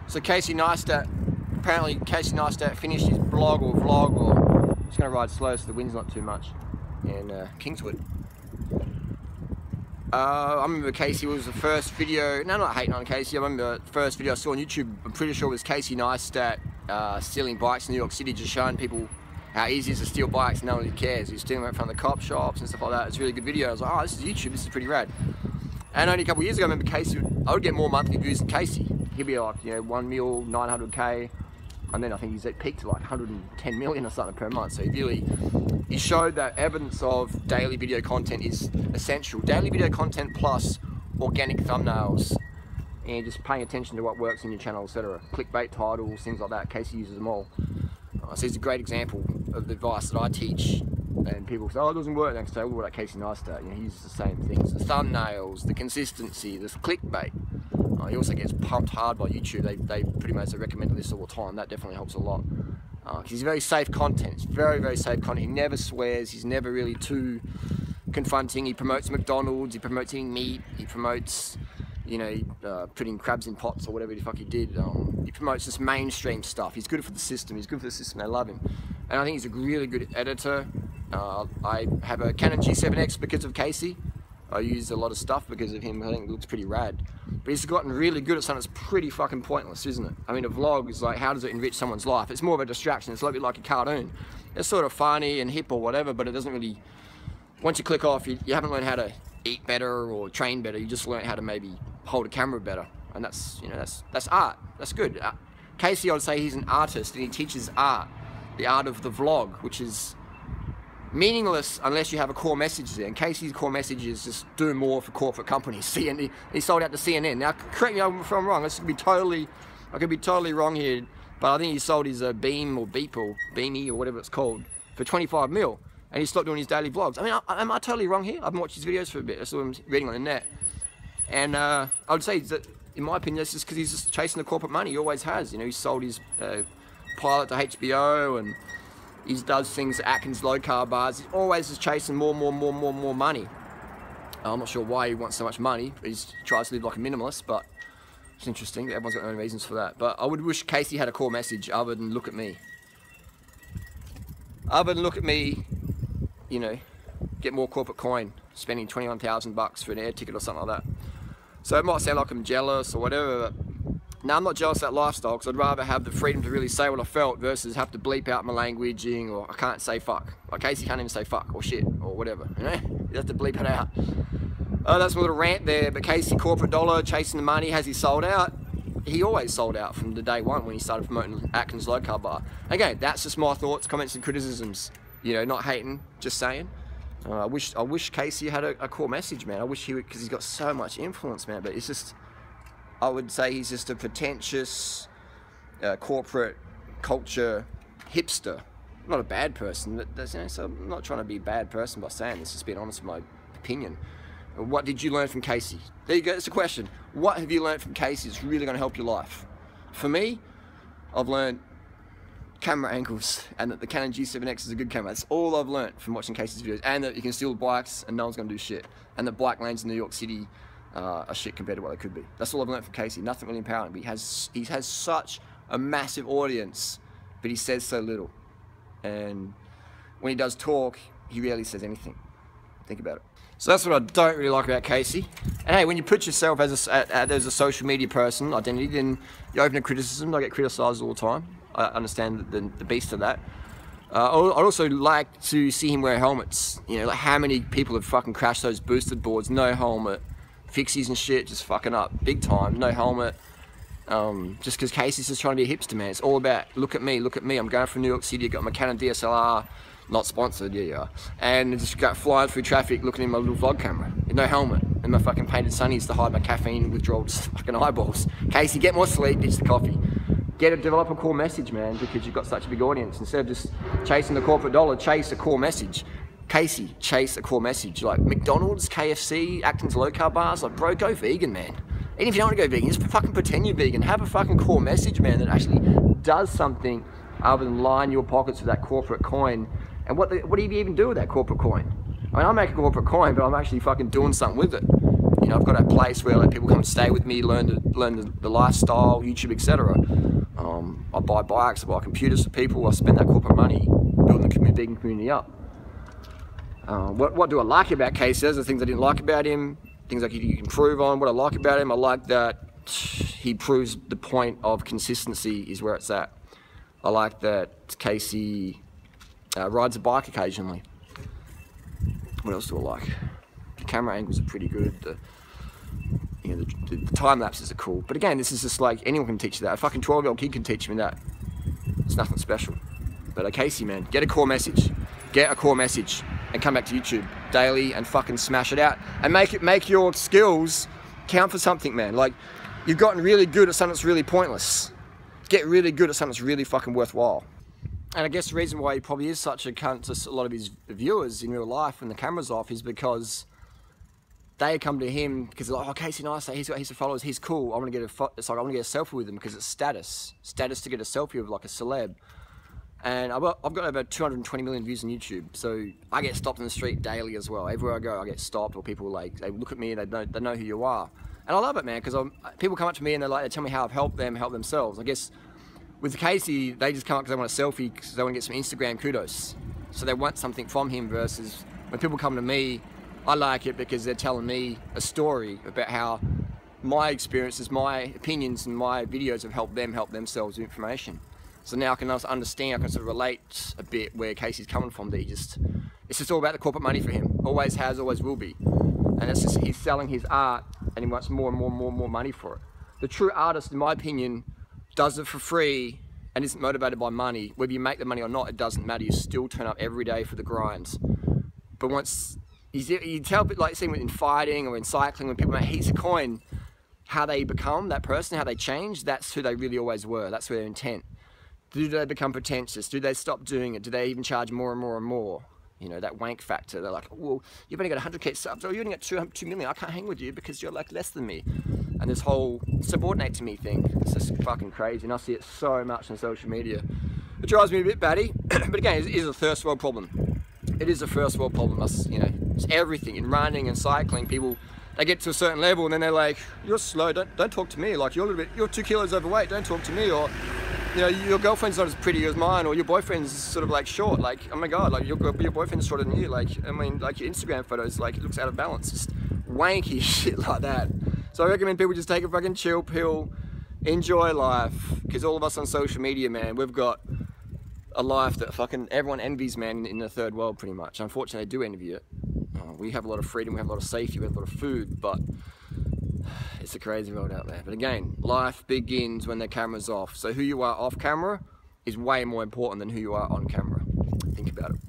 So Casey Neistat, apparently Casey Neistat finished his blog or vlog, or I'm just going to ride slow so the wind's not too much, in Kingswood. I remember Casey was the first video, no, not hating on Casey, I remember the first video I saw on YouTube, I'm pretty sure it was Casey Neistat stealing bikes in New York City, just showing people how easy it is to steal bikes and no one cares. He's stealing them from the cop shops and stuff like that. It's a really good video. I was like, oh, this is YouTube, this is pretty rad. And only a couple of years ago, I remember Casey, I would get more monthly views than Casey. He'd be like, you know, 1 mil, 900K, and then I think he's at peak to like 110 million or something per month. So he showed that evidence of daily video content is essential. Daily video content plus organic thumbnails, and just paying attention to what works in your channel, etc. Clickbait titles, things like that. Casey uses them all. So he's a great example of the advice that I teach, and people say, oh, it doesn't work. Next day, what about Casey Neistat? You know, he uses the same things: the thumbnails, the consistency, the clickbait. He also gets pumped hard by YouTube. They pretty much recommend this all the time. That definitely helps a lot. Because he's very safe content. It's very, very safe content. He never swears. He's never really too confronting. He promotes McDonald's. He promotes eating meat. He promotes, you know, putting crabs in pots or whatever the fuck he did. He promotes this mainstream stuff. He's good for the system. He's good for the system. They love him. And I think he's a really good editor. I have a Canon G7X because of Casey. I use a lot of stuff because of him. I think it looks pretty rad. But he's gotten really good at something that's pretty fucking pointless, isn't it? I mean, a vlog is like, how does it enrich someone's life? It's more of a distraction. It's a little bit like a cartoon. It's sort of funny and hip or whatever, but it doesn't really... Once you click off, you haven't learned how to eat better or train better. You just learn how to maybe hold a camera better. And that's, you know, that's art. That's good. Casey, I would say he's an artist, and he teaches art. The art of the vlog, which is meaningless unless you have a core message there. And Casey's core message is just do more for corporate companies. CNN, he sold out to CNN. Now, correct me if I'm wrong. I could be totally wrong here, but I think he sold his Beam or Beep or Beanie or whatever it's called for 25 mil, and he stopped doing his daily vlogs. I mean, am I totally wrong here? I've been watching his videos for a bit. That's what I'm reading on the net, and I would say that, in my opinion, that's just because he's just chasing the corporate money. He always has. You know, he sold his pilot to HBO, and he does things at Atkins low carb bars. He's always just chasing more money. I'm not sure why he wants so much money. He tries to live like a minimalist, but it's interesting. Everyone's got their own reasons for that. But I would wish Casey had a core message other than look at me. Other than look at me, you know, get more corporate coin, spending 21,000 bucks for an air ticket or something like that. So it might sound like I'm jealous or whatever, but no, I'm not jealous of that lifestyle, because I'd rather have the freedom to really say what I felt versus have to bleep out my languaging, or I can't say fuck. Like Casey can't even say fuck or shit or whatever, you know? You have to bleep it out. That's my little rant there, but Casey, corporate dollar, chasing the money, has he sold out? He always sold out from the day one when he started promoting Atkins low carb bar. Again, that's just my thoughts, comments and criticisms. You know, not hating, just saying. I wish Casey had a core message, man. I wish he would, because he's got so much influence, man, but it's just... I would say he's just a pretentious corporate culture hipster. Not a bad person. You know, so I'm not trying to be a bad person by saying this, just being honest with my opinion. What did you learn from Casey? There you go, that's the question. What have you learned from Casey that's really going to help your life? For me, I've learned camera angles, and that the Canon G7X is a good camera. That's all I've learned from watching Casey's videos, and that you can steal bikes and no one's going to do shit. And the bike lanes in New York City are shit compared to what they could be. That's all I've learned from Casey. Nothing really empowering, but he has such a massive audience, but he says so little. And when he does talk, he rarely says anything. Think about it. So that's what I don't really like about Casey. And hey, when you put yourself as a social media person, identity, then you're open to criticism. I get criticised all the time. I understand the beast of that. I'd also like to see him wear helmets. You know, like how many people have fucking crashed those boosted boards, no helmet. Fixies and shit, just fucking up big time, no helmet. Just because Casey's just trying to be a hipster, man. It's all about, look at me, I'm going from New York City, got my Canon DSLR, not sponsored, yeah you are, and just got flying through traffic looking in my little vlog camera, no helmet, and my fucking painted sunnies to hide my caffeine withdrawal fucking eyeballs. Casey, get more sleep, ditch the coffee. Develop a core message, man, because you've got such a big audience. Instead of just chasing the corporate dollar, chase a core message. Casey, chase a core message. Like McDonald's, KFC, Atkins low carb bars, like bro, go vegan, man. Even if you don't want to go vegan, just fucking pretend you're vegan. Have a fucking core message, man, that actually does something other than line your pockets with that corporate coin. And what do you even do with that corporate coin? I mean, I make a corporate coin, but I'm actually fucking doing something with it. You know, I've got a place where like, people come and stay with me, learn the lifestyle, YouTube, etc. I buy bikes, I buy computers for people, I spend that corporate money building the vegan community up. What do I like about Casey? Those are the things I didn't like about him, things like he can improve on. What I like about him, I like that he proves the point of consistency is where it's at. I like that Casey rides a bike occasionally. What else do I like? The camera angles are pretty good. The time lapses are cool. But again, this is just like anyone can teach you that. A fucking 12-year-old kid can teach me that. It's nothing special. But Casey, man, get a core message. Get a core message and come back to YouTube daily and fucking smash it out and make your skills count for something, man. Like, you've gotten really good at something that's really pointless. Get really good at something that's really fucking worthwhile. And I guess the reason why he probably is such a cunt to a lot of his viewers in real life when the camera's off is because they come to him because they're like, oh, Casey Neistat, he's got heaps of followers, he's cool. I want to get I want to get a selfie with him because it's status to get a selfie with like a celeb. And I've got over 220 million views on YouTube, so I get stopped in the street daily as well. Everywhere I go, I get stopped, or people like they look at me and they know who you are. And I love it, man, because people come up to me and they tell me how I've helped them help themselves. I guess with Casey, they just come up because they want a selfie, because they want to get some Instagram kudos. So they want something from him, versus when people come to me, I like it because they're telling me a story about how my experiences, my opinions, and my videos have helped them help themselves with information. So now I can also understand, I can sort of relate a bit where Casey's coming from, that it's just all about the corporate money for him. Always has, always will be. And it's just, he's selling his art and he wants more and more money for it. The true artist, in my opinion, does it for free and isn't motivated by money. Whether you make the money or not, it doesn't matter. You still turn up every day for the grinds. But once you tell people, like seeing in fighting or in cycling, when people make heaps of coin, how they become that person, how they change, that's who they really always were. That's their intent. Do they become pretentious? Do they stop doing it? Do they even charge more and more and more? You know, that wank factor. They're like, well, you've only got 100k subs, or you only got 2 million. I can't hang with you because you're like less than me. And this whole subordinate to me thing, it's just fucking crazy. And I see it so much on social media. It drives me a bit batty. But again, it is a first world problem. It is a first world problem. You know, it's everything in running and cycling. People, they get to a certain level and then they're like, you're slow. Don't talk to me. Like you're 2 kilos overweight. Don't talk to me. Or, you know, your girlfriend's not as pretty as mine, or your boyfriend's sort of like short. Like, oh my god, like your boyfriend's shorter than you. Like, I mean, like your Instagram photos, like it looks out of balance. Just wanky shit like that. So I recommend people just take a fucking chill pill, enjoy life, because all of us on social media, man, we've got a life that fucking everyone envies, man, in the third world pretty much. Unfortunately, they do envy it. We have a lot of freedom, we have a lot of safety, we have a lot of food, but it's a crazy world out there. But again, life begins when the camera's off. So who you are off camera is way more important than who you are on camera. Think about it.